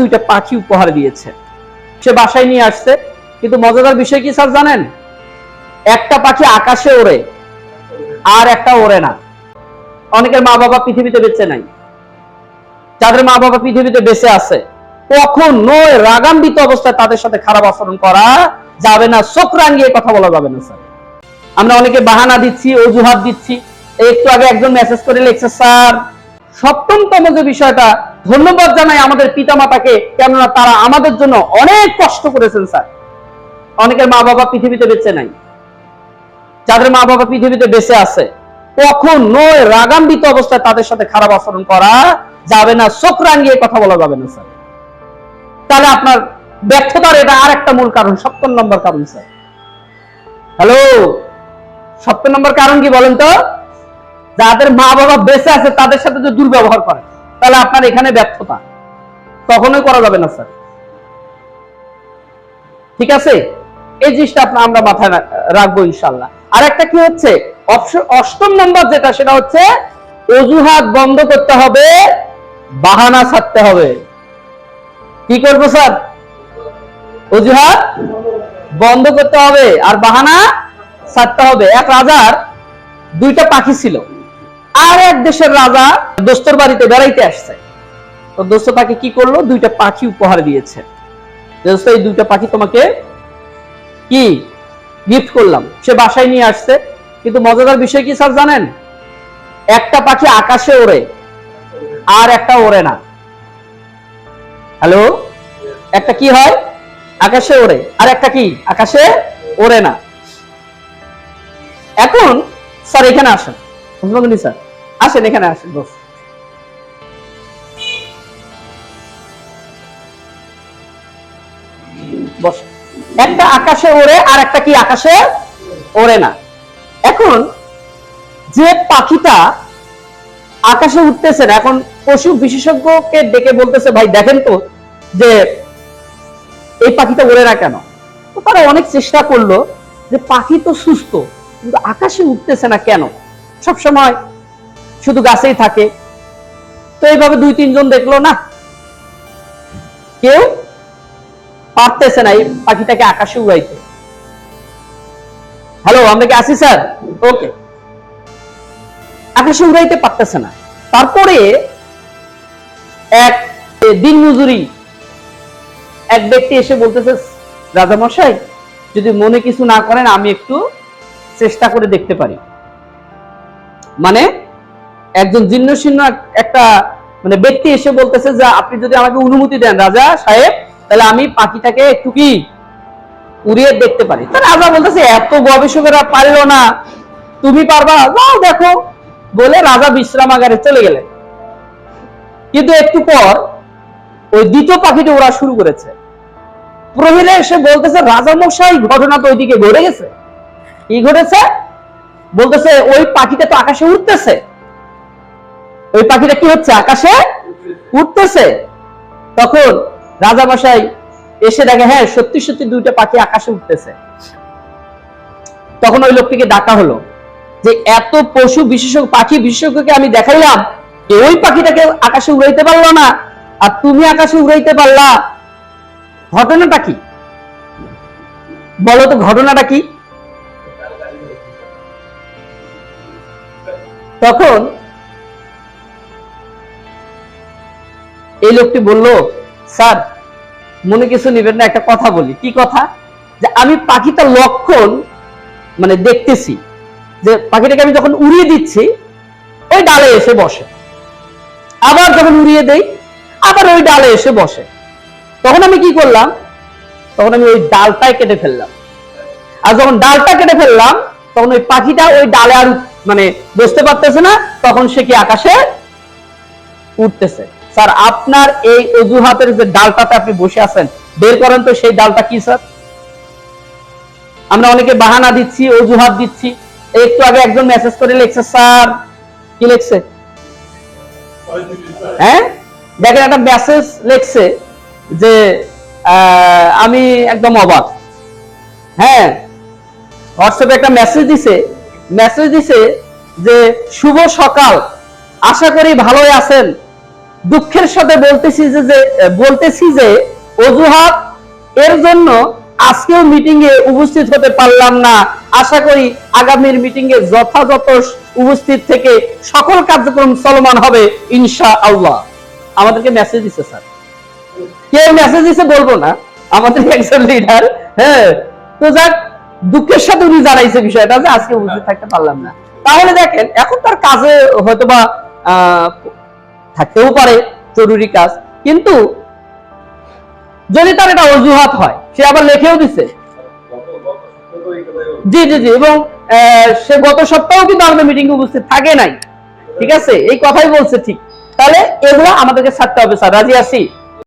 দুইটা পাখি উপহার দিয়েছে, সে বাসায় নিয়ে আসছে। কিন্তু মজাদার বিষয় কি স্যার জানেন? একটা পাখি আকাশে ওড়ে আর একটা ওড়ে না। অনেকের মা বাবা পৃথিবীতে বেঁচে নাই, যাদের মা বাবা পৃথিবীতে বেঁচে আছে কখনো রাগান্বিত অবস্থায় তাদের সাথে খারাপ আচরণ করা যাবে না, চোখ রাঙিয়ে কথা বলা যাবে না স্যার। আমরা অনেকে বাহানা দিচ্ছি, অজুহাত দিচ্ছি। একটু আগে একজন মেসেজ করে লিখছে, স্যার সপ্তমতম যে বিষয়টা, ধন্যবাদ জানাই আমাদের পিতামাতাকে, কেননা তারা আমাদের জন্য অনেক কষ্ট করেছেন স্যার। অনেকের মা বাবা পৃথিবীতে বেঁচে নাই, যাদের মা বাবা পৃথিবীতে বেঁচে আছে কখনো রাগান্বিত অবস্থায় তাদের সাথে খারাপ আচরণ করা যাবে না, চোখ রাঙিয়ে কথা বলা যাবে না স্যার। তাহলে আপনার ব্যর্থতার এটা আর একটা মূল কারণ, 7 নম্বর কারণ স্যার। হ্যালো, 7 নম্বর কারণ কি বলেন তো? যাদের মা বাবা বেঁচে আছে তাদের সাথে যদি দুর্ব্যবহার করে, তাহলে আপনার এখানে ব্যর্থতা কখনোই করা যাবে না স্যার। ঠিক আছে, এই জিনিসটা আমরা মাথায় রাখবো ইনশাল্লাহ। আর একটা কি হচ্ছে, 8ম নম্বর যেটা, সেটা হচ্ছে অজুহাত বন্ধ করতে হবে, বাহানা ছাড়তে হবে। কি করবো স্যার? অজুহাত বন্ধ করতে হবে আর বাহানা ছাড়তে হবে। এক রাজার 2টা পাখি ছিল, আর এক দেশের রাজা দোস্তর বাড়িতে বেড়াইতে আসছে। তো দোস্ত তাকে কি করলো, 2টা পাখি উপহার দিয়েছে। দোস্ত এই 2টা পাখি তোমাকে কি গিফট করলাম। সে বাসায় নিয়ে আসছে। কিন্তু মজাদার বিষয় কি স্যার জানেন? একটা পাখি আকাশে ওড়ে আর একটা ওড়ে না। হ্যালো, একটা কি হয়, আকাশে ওড়ে, আর একটা কি আকাশে ওড়ে না। এখন স্যার এখানে আসেন, স্যার আসেন, এখানে আসেন। বস। একটা আকাশে ওড়ে আর একটা কি আকাশে ওড়ে না। এখন যে পাখিটা আকাশে উঠতেছে না, এখন পশু বিশেষজ্ঞকে ডেকে বলতেছে, ভাই দেখেন তো যে এই পাখিটা ওড়ে না কেন। তো তারা অনেক চেষ্টা করলো যে পাখি তো সুস্থ, কিন্তু আকাশে উঠতেছে না কেন, সবসময় শুধু গাছেই থাকে। তো এইভাবে 2-3 জন দেখলো, না কেউ পারতেছে না এই পাখিটাকে আকাশে উড়াইতে। হ্যালো, আমরা কি আছি স্যার? ওকে, আকাশে উড়াইতে পারতেছে না। তারপরে এক দিনমজুরি এক ব্যক্তি এসে বলতেছে, রাজামশাই যদি মনে কিছু না করেন আমি একটু চেষ্টা করে দেখতে পারি। মানে একজন জীর্ণশীর্ণ একটা মানে ব্যক্তি এসে বলতেছে যে আপনি যদি আমাকে অনুমতি দেন রাজা সাহেব, তাহলে আমি পাখিটাকে একটু কি উড়িয়ে দেখতে পারি। তো রাজা বলতেছে, এত গবেষকেরা পারলো না, তুমি পারবা, যাও দেখো বলে রাজা বিশ্রামাগারে চলে গেলেন। কিন্তু একটু পর ওই 2টো পাখিটা ওড়া শুরু করেছে। প্রহরী এসে বলতেছে, রাজামশাই ঘটনা তো ওইদিকে ঘটে গেছে। কি ঘটেছে? বলতেছে ওই পাখিটা তো আকাশে উঠতেছে। ওই পাখিটা কি হচ্ছে, আকাশে উঠতেছে। তখন রাজামশাই এসে দেখে, হ্যাঁ সত্যি সত্যি 2টা পাখি আকাশে উঠতেছে। তখন ওই লোকটিকে ডাকা হলো যে এত পশু বিশেষজ্ঞ, পাখি বিশেষজ্ঞকে আমি দেখাইলাম, ওই পাখিটাকে আকাশে উড়াইতে পারলো না, আর তুমি আকাশে উড়াইতে পারলা, ঘটনাটা কি বলো তো, ঘটনাটা কি? তখন এই লোকটি বলল, স্যার মনে কিছু নেবেন না, একটা কথা বলি। কি কথা? যে আমি পাখিটার লক্ষণ মানে দেখতেছি, যে পাখিটাকে আমি যখন উড়িয়ে দিচ্ছি ওই ডালে এসে বসে, আবার যখন উড়িয়ে দেই আবার ওই ডালে এসে বসে। তখন আমি কি করলাম, তখন আমি ওই ডালটাই কেটে ফেললাম। আর যখন ডালটা কেটে ফেললাম তখন ওই পাখিটা ওই ডালে আর মানে বসতে পারতেছে না, তখন সে কি আকাশে উঠতেছে। স্যার আপনার এই অজুহাতের যে ডালটাতে আপনি বসে আছেন, বের করেন তো সেই ডালটা কি স্যার? আমরা অনেকে বাহানা দিচ্ছি, অজুহাত দিচ্ছি। একটু আগে একজন মেসেজ করে লিখছে, স্যার কি লিখছে, হ্যাঁ দেখেন একটা মেসেজ লিখছে যে আমি একদম অবাক। হ্যাঁ, হোয়াটসঅ্যাপে একটা মেসেজ দিছে যে শুভ সকাল, আশা করি ভালোই আছেন, দুঃখের সাথে বলতেছি যে অজুহাত এর জন্য আজকেও মিটিং এ উপস্থিত হতে পারলাম না। আশা করি আগামীর মিটিং এ যথাযথ উপস্থিত থেকে সকল কার্যক্রম চলমান হবে ইনশাআল্লাহ। আমাদেরকে মেসেজ দিচ্ছে স্যার, কে মেসেজ দিচ্ছে বলবো না, আমাদের একজন লিডার। হ্যাঁ, তো যাক, দুঃখের সাথে উনি জানাইছে বিষয়টা যে আজকে উপস্থিত থাকতে পারলাম না। তাহলে দেখেন, এখন তার কাজে হয়তোবা থাকতেও পারে, জরুরি কাজ, কিন্তু যদি তার এটা অজুহাত হয়, সে আবার লেখেও দিচ্ছে। জি জি জি, এবং সে গত সপ্তাহেও কিন্তু আমাদের মিটিং এ উপস্থিত থাকে নাই, ঠিক আছে, এই কথাই বলছে ঠিক। তাহলে এগুলো আমাদেরকে ছাড়তে হবে স্যার, রাজি আছি।